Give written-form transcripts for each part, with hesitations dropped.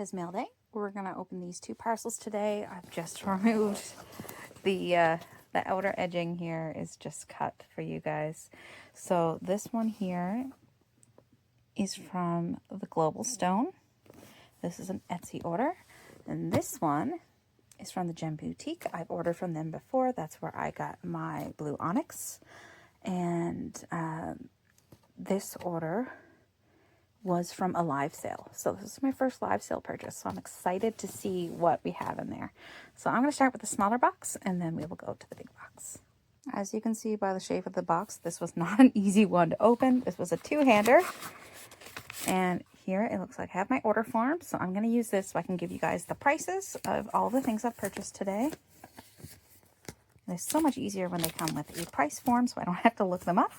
is mail day. We're gonna open these two parcels today. I've just removed the outer edging here is just cut for you guys. So this one here is from the Global Stone. This is an Etsy order. And this one is from the Gem Boutique. I've ordered from them before. That's where I got my blue onyx. And this order was from a live sale. So this is my first live sale purchase. So I'm excited to see what we have in there. So I'm going to start with the smaller box and then we will go to the big box. As you can see by the shape of the box, this was not an easy one to open. This was a two-hander. And here it looks like I have my order form. So I'm going to use this so I can give you guys the prices of all the things I've purchased today. It's so much easier when they come with a price form so I don't have to look them up.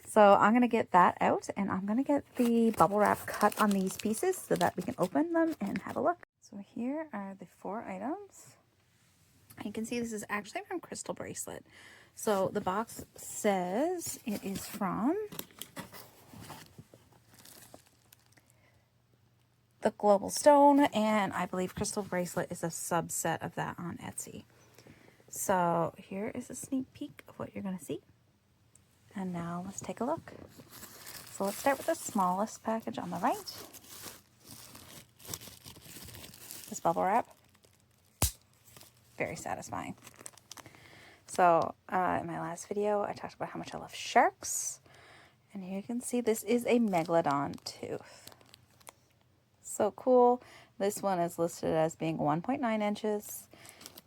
So I'm going to get that out and I'm going to get the bubble wrap cut on these pieces so that we can open them and have a look. So here are the 4 items. You can see this is actually from Crystal Bracelet. So the box says it is from the Global Stone, and I believe Crystal Bracelet is a subset of that on Etsy. So here is a sneak peek of what you're going to see. And now let's take a look. So let's start with the smallest package on the right. This bubble wrap. Very satisfying. So in my last video, I talked about how much I love sharks. And here you can see this is a Megalodon tooth. So cool. This one is listed as being 1.9 inches.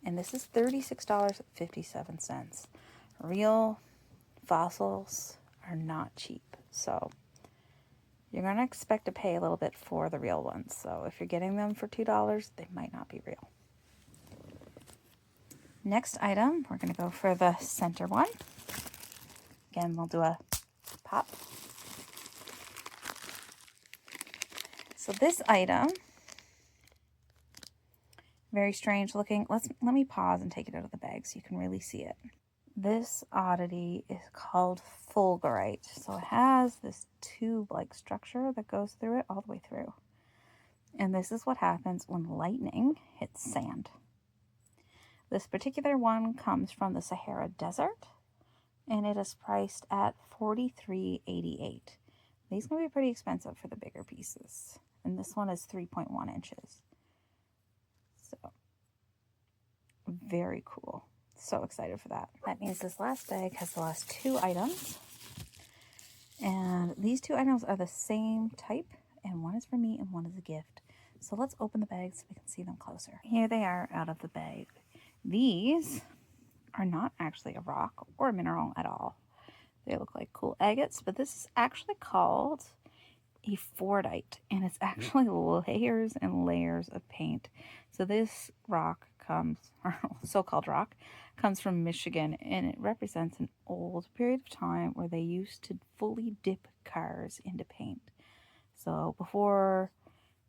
And this is $36.57. Real fossils are not cheap, so you're going to expect to pay a little bit for the real ones. So if you're getting them for $2, they might not be real. Next item, we're going to go for the center one. Again, we'll do a pop. So this item, very strange looking. Let me pause and take it out of the bag so you can really see it. This oddity is called fulgurite. So it has this tube-like structure that goes through it all the way through. And this is what happens when lightning hits sand. This particular one comes from the Sahara Desert, and it is priced at $43.88. These can be pretty expensive for the bigger pieces. And this one is 3.1 inches. So, very cool. So excited for that. That means this last bag has the last 2 items. And these 2 items are the same type. And one is for me and one is a gift. So let's open the bags so we can see them closer. Here they are out of the bag. These are not actually a rock or a mineral at all. They look like cool agates. But this is actually called a fordite. And it's actually layers and layers of paint. So this rock comes, or so-called rock, comes from Michigan, and it represents an old period of time where they used to fully dip cars into paint. So before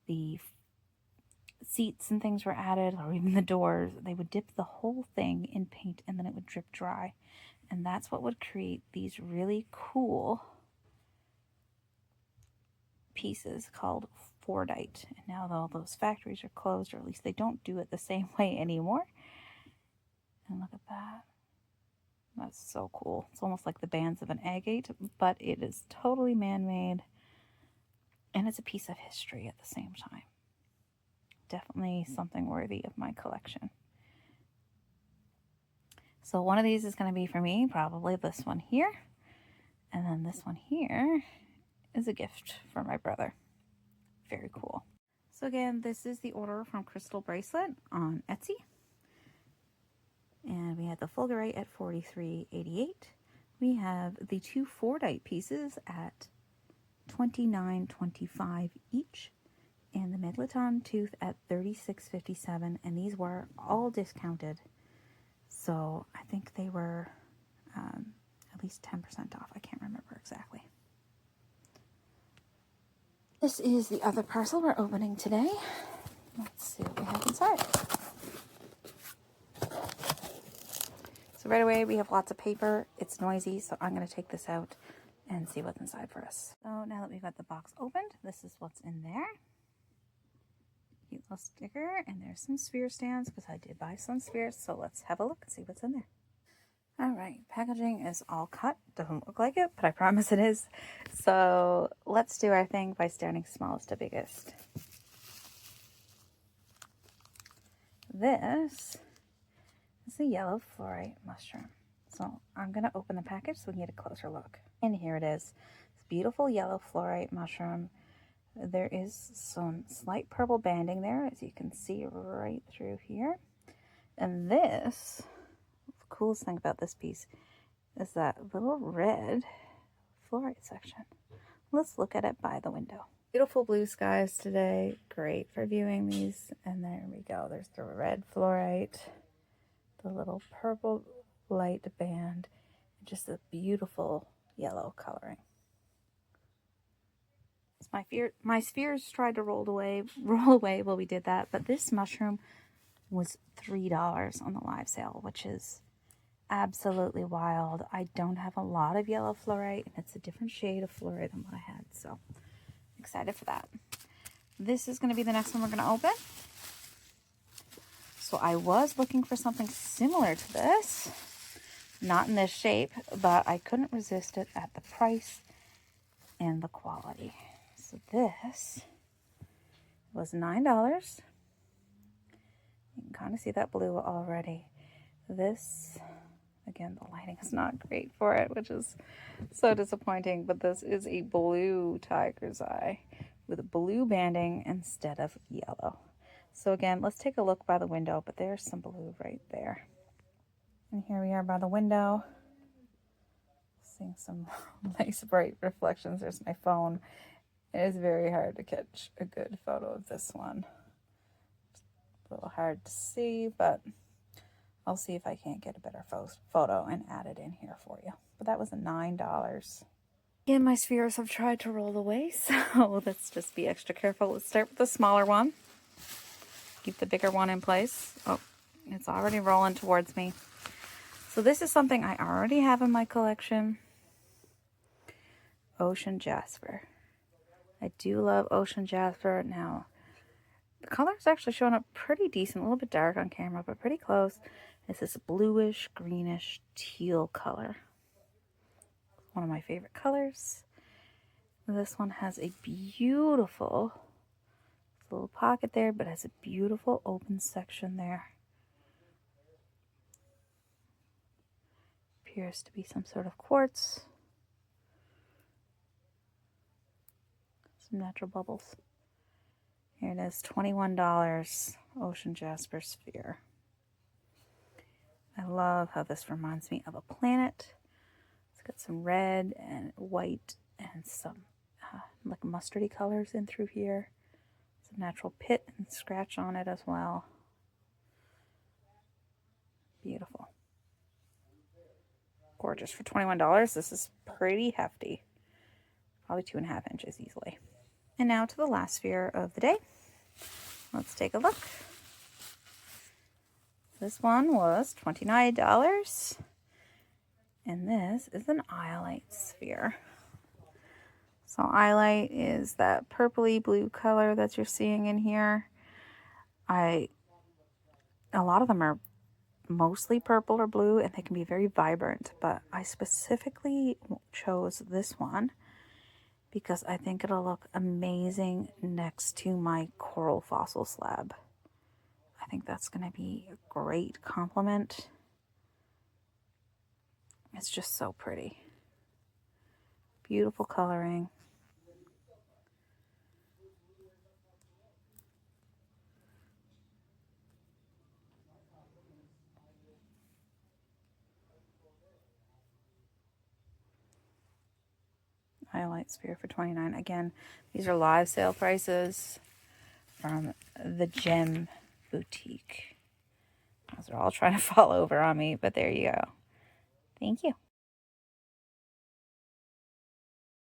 the seats and things were added, or even the doors, they would dip the whole thing in paint and then it would drip dry. And that's what would create these really cool pieces called fordite. And now all those factories are closed, or at least they don't do it the same way anymore. And look at that. That's so cool. It's almost like the bands of an agate, but it is totally man-made. And it's a piece of history at the same time. Definitely something worthy of my collection. So one of these is going to be for me, probably this one here. And then this one here is a gift for my brother. Very cool. So again, this is the order from Crystal Bracelet on Etsy. And we had the fulgurite at $43.88. We have the 2 fordite pieces at $29.25 each. And the Megalodon tooth at $36.57. And these were all discounted. So I think they were at least 10% off. I can't remember exactly. This is the other parcel we're opening today. Let's see what we have inside. So right away we have lots of paper. It's noisy, so I'm going to take this out and see what's inside for us. So now that we've got the box opened, this is what's in there. Cute little sticker, and there's some sphere stands because I did buy some spheres, so let's have a look and see what's in there. Alright, packaging is all cut. Doesn't look like it, but I promise it is. So let's do our thing by starting smallest to biggest. This is a yellow fluorite mushroom. So I'm going to open the package so we can get a closer look. And here it is. It's beautiful yellow fluorite mushroom. There is some slight purple banding there, as you can see right through here. And this, the coolest thing about this piece is that little red fluorite section. Let's look at it by the window. Beautiful blue skies today. Great for viewing these. And there we go. There's the red fluorite, the little purple light band, and just a beautiful yellow coloring. My spheres tried to roll away while we did that, but this mushroom was $3 on the live sale, which is absolutely wild. I don't have a lot of yellow fluorite, and it's a different shade of fluorite than what I had, so excited for that. This is going to be the next one we're going to open. So I was looking for something similar to this, not in this shape, but I couldn't resist it at the price and the quality. So this was $9. You can kind of see that blue already. This, again, the lighting is not great for it, which is so disappointing, but this is a blue tiger's eye with blue banding instead of yellow. So again, let's take a look by the window, but there's some blue right there. And here we are by the window, seeing some nice bright reflections. There's my phone. It is very hard to catch a good photo of this one. It's a little hard to see, but I'll see if I can't get a better photo and add it in here for you. But that was $9. Again, my spheres have tried to roll away, so let's just be extra careful. Let's start with the smaller one. Keep the bigger one in place. Oh, it's already rolling towards me. So this is something I already have in my collection. Ocean Jasper. I do love Ocean Jasper. Now, the color is actually showing up pretty decent. A little bit dark on camera, but pretty close. It's this bluish, greenish, teal color. One of my favorite colors. This one has a beautiful little pocket there, but has a beautiful open section there. Appears to be some sort of quartz. Some natural bubbles. Here it is, $21, Ocean Jasper Sphere. I love how this reminds me of a planet. It's got some red and white and some like mustardy colors in through here. Some natural pit and scratch on it as well. Beautiful. Gorgeous for $21. This is pretty hefty. Probably 2.5 inches easily. And now to the last sphere of the day. Let's take a look. This one was $29. And this is an iolite sphere. So iolite is that purpley blue color that you're seeing in here. A lot of them are mostly purple or blue, and they can be very vibrant, but I specifically chose this one because I think it'll look amazing next to my coral fossil slab. I think that's going to be a great complement. It's just so pretty. Beautiful coloring. Highlight sphere for $29. Again, these are live sale prices from the Gem Boutique. Those are all trying to fall over on me, but there you go. Thank you.